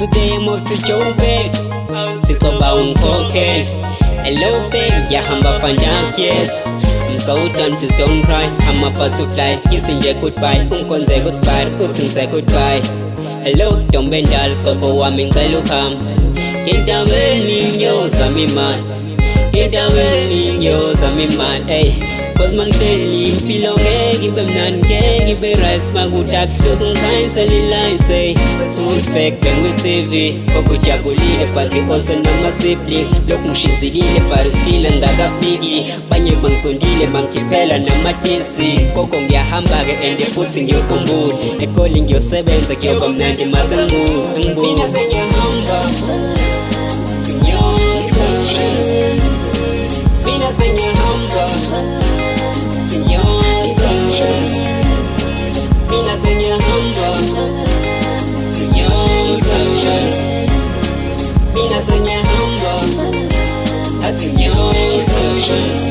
Today I'm off to Joburg, sikoba unkokhela. Hello babe, ngiyahamba fanjani, yes. I'm so done, please don't cry. I'm about to fly, kiss nje goodbye. Unkonze kuspire, uthi ngise goodbye. Hello, Dombendal, gogo wami ngicela ukhamba. Ngindaweni ngiyozama imali, ngindaweni ngiyozama imali, ey. Cause mangihleli impilo ngeke ibe mnandi, ngeke ibe right. Makuda kuhlosa ngikhanyisela i-lights, ey. Two-spec bang with TV, gogo jabulile but also nama-siblings. Lokhu ngishizilile but still angakafiki. Banye bangisondile mangikhiphela namatisi. Gogo ngiyahamba-ke and futhi ngiyokhumbula. Ekholi ngiyosebenza kuyoba mnandi mase ngibuya. Mina sengiyahamba, mina sengiyahamba, mina sengiyahamba, mina sengiyahamba, athi ngiyosebenza.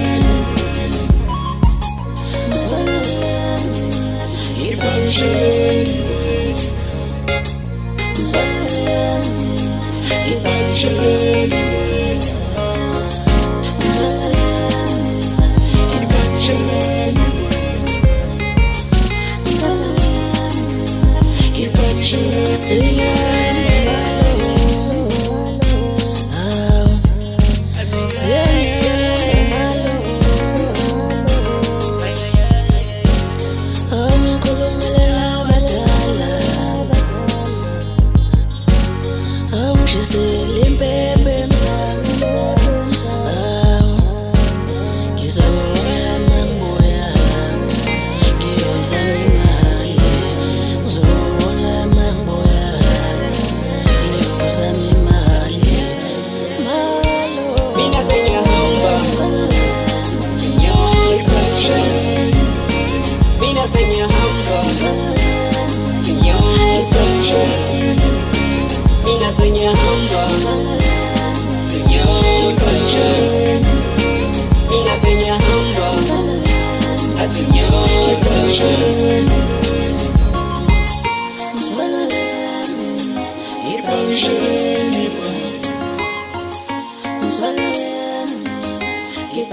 Keep